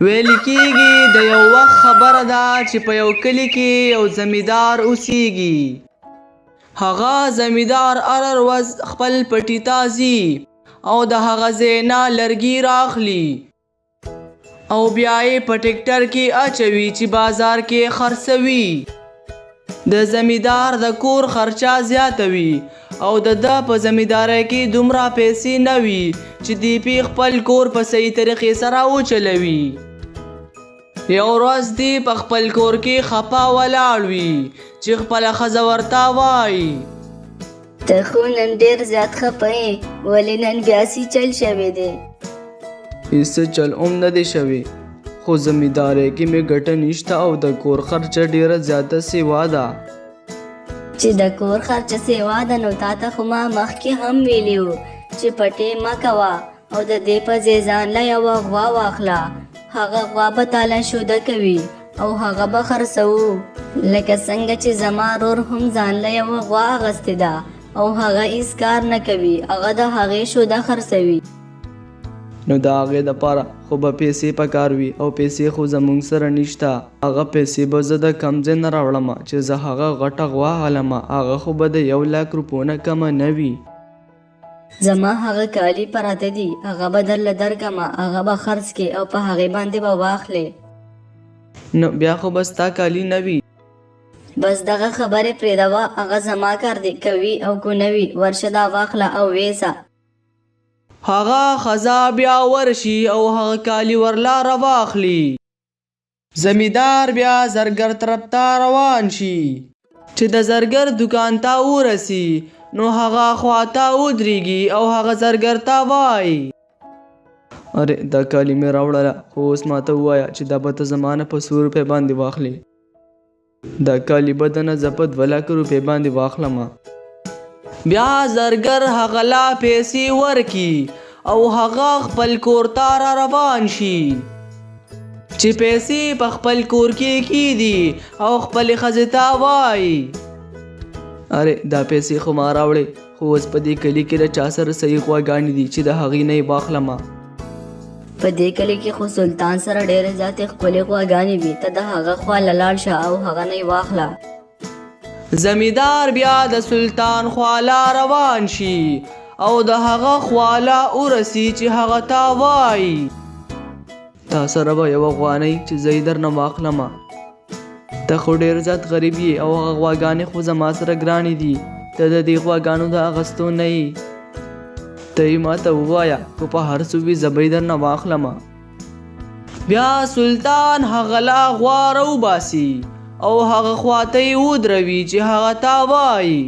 ویل کېږي د یو وخت خبره ده چې په یو کلي کې یو زمیندار اوسیږي. هغه زمیندار هره ورځ خپل پټي ته ځي او د هغه ځای نه لرګي راخلي او بیا یې په ټیکټر کې اچوي چې بازار کې خرڅوي. د زمیندار د کور خرچه زیاته وي او د ده په زمیندارۍ کې دومره پیسې نه وي چې دی پې خپل کور په صحیح طریقې سره وچلوي. یو ورځ دی په خپل کور کې خپه ولاړ وي چې خپله ښځه ورته وایي ته خو نن ډېر زیات خپه یې، ولې نن بیا څه چل شوی دی؟ هېڅ چل هم نه دی شوی، خو زمیندارۍ کې مې ګټه نشته او د کور خرچه ډېره زیاته سیوا ده. چې د کور خرچه سیوا ده نو تا ته خو ما مخکې هم ویلي وو چې پټې مه کوه او د دې په ځای ځان له یوه غوا واخله. هغه غوا به تاله شوده کوي او هغه به خرڅوو، لکه څنګه چې زما ورور هم ځان له یوه غوا اخیستې ده او هغه هیڅ کار نه کوي، هغه د هغې شوده خرڅوي. نو د هغې دپاره خو به پیسې پکار وي او پیسې خو زموږ سره نشته. هغه پیسې به زه د کم ځای نه راوړم چې زه هغه غټه غوا غلمه، هغه خو به د 1,00,000 روپو نه کمه نه وي. زما هغه کالي پراته دي، هغه به درله درکمه، هغه به خرڅ کړې او په هغې باندې به واخلې. نو بیا خو به ستا کالي نه وي. بس دغه خبرې پرېږدوه، هغه زما کار دی، کوي او کو نه وي ورشه دا واخله او ویسه. هغه ښځه بیا ورشي او هغه کالي ورله راواخلي. زمیندار بیا زرګر طرف ته روان شي. چې د زرګر دکان ته ورسي نو هغه خواته ودرېږي او هغه زرګر ته وایي ارې دا کالي مې راوړله، خو اوس ماته ووایه چې دا به ته زما نه په 100 روپۍ باندې واخلې. دا کالي به درنه زه په 2,00,000 روپۍ باندې واخلمه. بیا زرګر هغه لا پیسې ورکي او هغه خپل کور ته را روان شي. چې پیسې په خپل کور کې کیدي او خپلې ښځې ته وایي ارې دا پیسې خو ما راوړې، خو اوس په دې کلي کې له چا سره صحیح غواګانې دي چې د هغې نه یې واخلمه. په دې کلي کې خو سلطان سره ډېرې زیاتې ښکلې غواګانې وي، ته د هغه خوا له لاړ شه او هغه نه یې واخله. زمیندار بیا د سلطان خواله روان شي او د هغه خواله ورسي چې هغه ته وایي تا سره به یوه غوا نه وي چې زه یې درنه واخلمه. ته خو ډېر زیات غریب یې او هغه غواګانې خو زما سره ګرانې دي، ته د دې غواګانو د اخیستو نه یې. ته یې ما ته ووایه، خو په هر څه وي زه به یې درنه واخلمه. بیا سلطان هغه لا غوا راوباسي او هغه خواته یې ودروي چې هغه ته وایي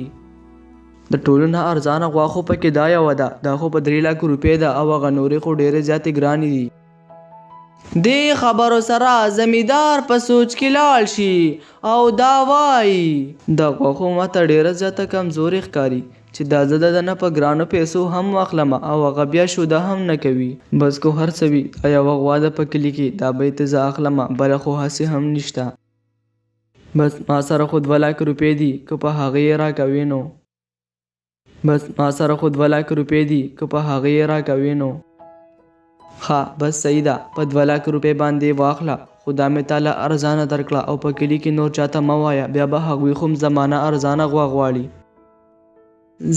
د ټولو نه ارزانه غوا خو پکې دا یوه ده، دا خو په 3,00,000 روپۍ ده او هغه نورې خو ډېرې زیاتې ګرانې دي. دې خبرو سره زمیندار په سوچ کې لاړ شي او دا وایي دا غوا خو ماته ډېره زیاته کمزورې ښکاري چې دا زه د نه په ګرانو پیسو هم واخلمه او هغه بیا شوده هم نه کوي. بس کو هر څه وي یوه غوا ده په کلي کې، دا به یې ته زه اخلمه، بله خو هسې هم نشته. بس ما سره خو 2,00,000 روپۍ دي، که په هغې یې راکوې نو. ښه بس صحیح ده، په 2,00,000 روپۍ باندې واخله، خو دا مې تاله ارزانه درکړه او په کلي کې نور چاته مه وایه، بیا به هغوی خو زمانه ارزانه غوا غواړي.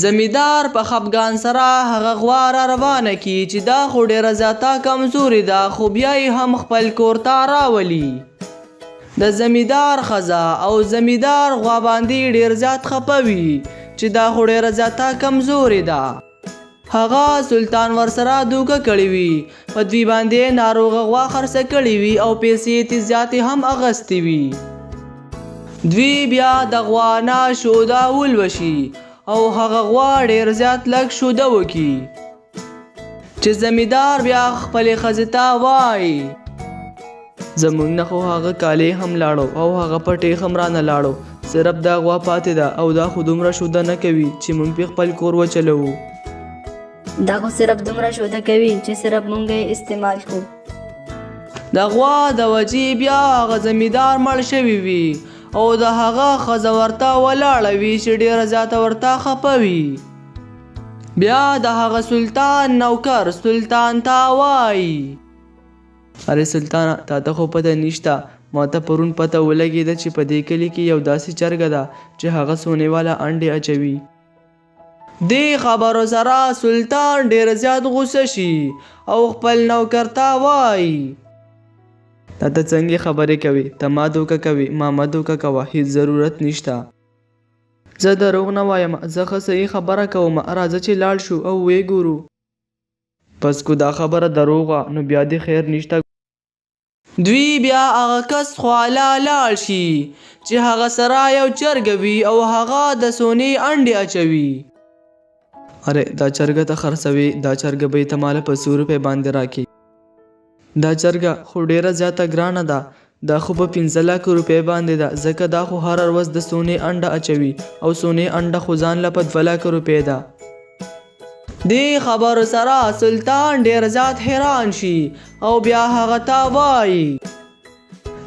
زمیندار په خفګان سره هغه غوا را روانه کي چې دا خو ډېره زیاته کمزورې ده، خو بیا یې هم خپل کور ته راولي. د زمیندار ښځه او زمیندار غوا باندې ډېر زیات خفه وي چې دا خو ډېره زیاته کمزورې ده. هغه سلطان ورسره دوکه کړې وي، په دوی باندې ناروغه غوا خرڅه کړې وي او پیسې یې زیاتې هم اخیستې وي. دوی بیا د غوا نه شوده ولوشي او هغه غوا ډېر زیات لږ شوده وکړي چې زمیندار بیا خپلې ښځې ته وایي زموږ نه خو هغه کالی هم لاړو او هغه پټې هم رانه لاړو، صرف دا غوا پاتې ده او دا خو دومره شوده نه کوي چې موږ پې خپل کور وچلوو. دا خو صرف دومره شوده کوي چې صرف مونږ یې استعمال کړو. د غوا د وجې بیا هغه زمیندار مړ شوی وي او د هغه ښځه ورته ولاړه وي چې ډېره زیاته ورته خفه وي. بیا د هغه سلطان نوکر سلطان ته وایي اره سلطانه تا ته خو پته نشته ما ته پرون پته ولګېده چې په دې کلي کې یو داسې چرګه ده چې هغه سونې والا انډې اچوي. دې خبرو سره سلطان ډېر زیات غوسه شي او خپل نوکر ته وایي تا ته څنګه خبرې کوي؟ ته ما دوکه کوي، ما مه دوکه کوه، هیڅ ضرورت نشته. زه دروغ نه وایم، زه ښه صحیح خبره کوم، راځه چې لاړ شو او ویې ګورو. پس کو دا خبره دروغ وه نو بیا دې خیر نشته. دوی بیا هغه کس خواله لاړ شي چې هغه سره یو چرګه وي او هغه د سونې انډې اچوي. اره دا چرګه ته خرڅوي، دا چرګه به یې ته ماله په 100 روپۍ باندې راکړي. دا چرګه خو ډېره زیاته ګرانه ده، دا خو په 15 لک روپۍ باندې ده، ځکه دا خو هر ورځ د سونې انډه اچوي او سونې انډه خو ځان له په 2 لک روپۍ ده. دې خبرو سره سلطان ډېر زیات حیران شي او بیا هغه ته وایي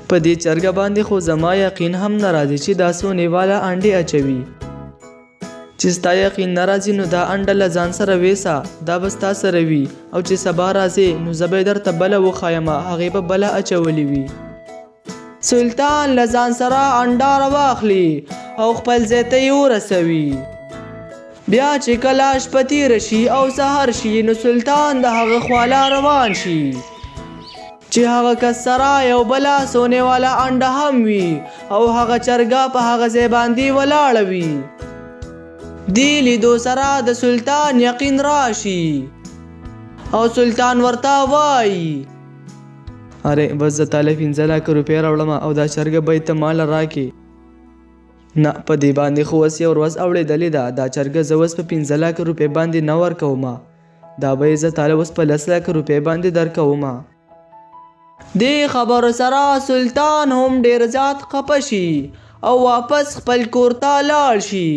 په دې چرګه باندې خو زما یقین هم نه راځي چې دا سونې والا انډې اچوي. چې ستا یقین نه راځي نو دا انډه له ځان سره ویسه، دا به ستا سره وي او چې سبا راځې نو زه به یې درته بله وښایمه، هغې به بله اچولې وي. سلطان له ځان سره انډه راواخلي او خپل ځای ته یې ورسوي. بیا چې کله شپه تیره شي او سهار شي نو سلطان د هغه خواله روان شي چې هغه کس سره یو بله سونې والا انډه هم وي او هغه چرګه په هغه ځای باندې ولاړه وي. دې لیدو سره د سلطان یقین راشي او سلطان ورته وایي اره بس زه تاله 15 لک روپۍ راوړم او دا چرګه به یې ته ماله راکړې. نه په دې باندې خو اوس یو ورځ اورېدلې ده، دا چرګه زه اوس په 15 لک روپۍ باندې نه ورکوم، دا به یې زه تاله اوس په 10 لک روپۍ باندې درکوم. دې خبرو سره سلطان هم ډېر زیات خفه شي او واپس خپل کور ته لاړ شي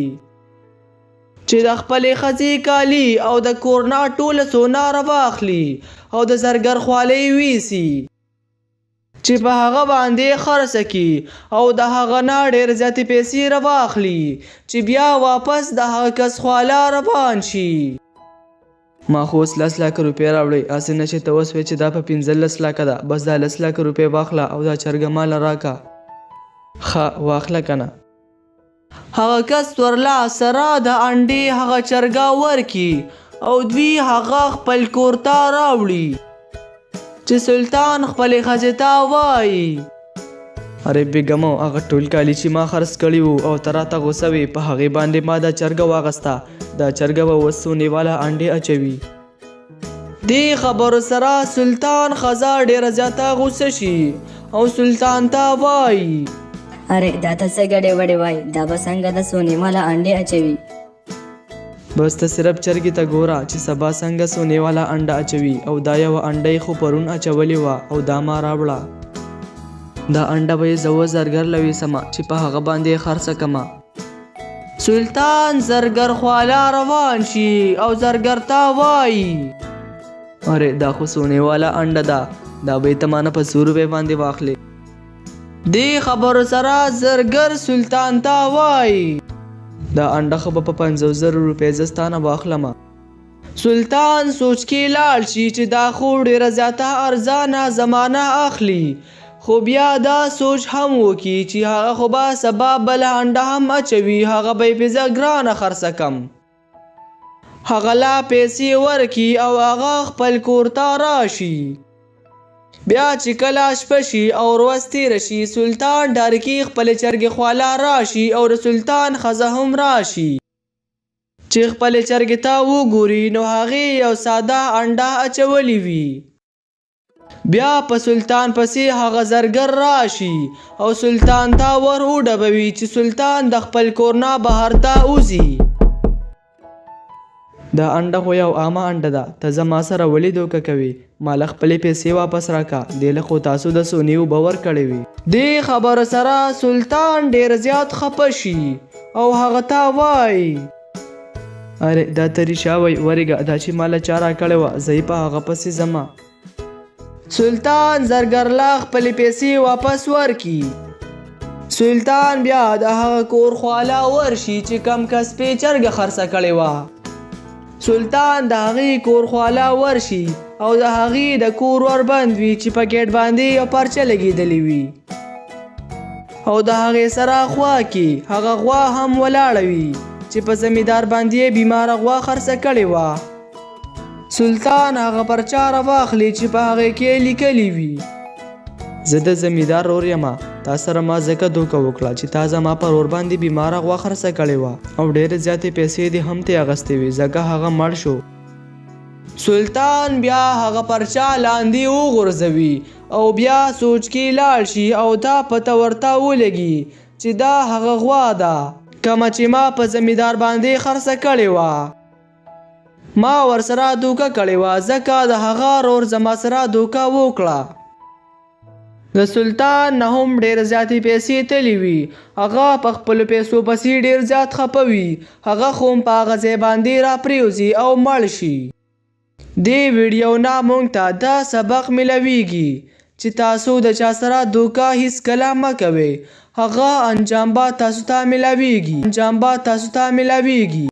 چې د خپلې ښځې کالي او د کور نه ټوله سونه راواخلي او د زرګر خولۍ ویسي چې په هغه باندې خرڅه کړي او د هغه نه ډېر زیاتې پیسې راواخلي چې بیا واپس د هغه کس خواله روان شي. ما خو اوس 10 لک روپۍ راوړئ، هسې نه چې ته اوس وایې چې دا په 15 لکه ده، بس دا 10 لک روپۍ واخله او دا چرګه ماله راکړه. ښه واخله که نه. هغه کس ورله سره د انډې هغه چرګه ورکي او دوی هغه خپل کور ته راوړي چې سلطان خپلې ښځې ته وایي اره بیګمو هغه ټول کالي چې ما خرڅ کړي وو او ته راته غوسه وې په هغې باندې ما دا چرګه واغسته، دا چرګه به اوس سونې والا انډې اچوي. دې خبرو سره سلطان ښځه ډېره زیاته غوسه شي او سلطان ته وایي اره دا ته څه ګډې وډې وایي، دا به څنګه د سونې والا انډې اچوي؟ بس ته صرف چرګې ته ګوره چې سبا څنګه سونې والا انډه اچوي او دا یوه انډه یې خو پرون اچولې وه او دا ما راوړه. دا انډه به یې زه اوس زرګر له ویسمه چې په هغه باندې یې خرڅه کمه. سلطان زرګر خواله روان شي او زرګر ته وایي اره دا خو سونې والا انډه ده، دا به یې ته مانه په 100 روپۍ باندې واخلې. دې خبرو سره زرګر سلطان ته وایي دا انډه خو به په 50,000 روپۍ زه ستانه واخلم. سلطان سوچ کې لاړ شي چې دا خو ډېره زیاته ارزانه زمانه اخلي، خو بیا دا سوچ هم وکړي چې هغه خو به سبا بله انډه هم اچوي، هغه به یې پې زه ګرانه خرڅه کم. هغه لا پیسې ورکړي او هغه خپل کور ته راشي. بیا چې کله شپه شي او ورځ تېره شي سلطان ډارکي خپلې چرګې خواله راشي او د سلطان ښځه هم راشي چې خپلې چرګې ته وګوري نو هغې یو ساده انډه اچولې وي. بیا په سلطان پسې هغه زرګر راشي او سلطان ته ور وډبوي چې سلطان د خپل کور نه بهر ته وځي. دا انډه خو یو عامه انډه ده، ته زما سره ولې دوکه کوې؟ ماله خپلې پیسې واپس راکړه، دې له خو تاسو د سونې اوبه ورکړې وې. دې خبرو سره سلطان ډېر زیات خفه شي او هغه ته وایي اره دا ته ریښه وی ورېږه، دا چې ماله چا راکړې وه زه یې په هغه پسې ځمه. سلطان زرګر له خپلې پیسې واپس ورکړي. سلطان بیا د هغه کور خواله ورشي چې کم کس پې چرګه خرڅه کړې وه سلطان د هغې کور خواله ورشي او د هغې د کور وربند وي چې په ګیټ باندې یو پرچه لګېدلې وي او د هغې سره خوا کې هغه غوا هم ولاړه وي چې په زمیندار باندې بیماره غوا خرڅه کړې وه. سلطان هغه پرچه راواخلي چې په هغې کې لیکلي وي زه د زمیندار رور یم، تا سره ما ځکه دوکه وکړه چې تا زما پر ور باندې بیماره غوا خرڅه کړې وه او ډېرې زیاتې پیسې دې هم ترې اخیستې وې ځکه هغه مړ شو. سلطان بیا هغه پرچه لاندې وغورځوي او بیا سوچ کې لاړ شي او دا پته ورته ولګي چې دا هغه غوا ده کومه چې ما په زمیندار باندې خرڅه کړې وه. ما ورسره دوکه کړې وه ځکه د هغه رور زما سره دوکه وکړه. د سلطان نه هم ډېر زیاتې پیسې تللی وي، هغه په خپلو پیسو پسې ډېر زیات خفه وي، هغه خو هم په هغه ځای باندې راپرېوځي او مړ شي. دې ویډیو نه موږ ته دا سبق ملویږي چې تاسو د چا سره دوکه هیڅکله مه کوئ، هغه انجام به تاسو ته ملویږي.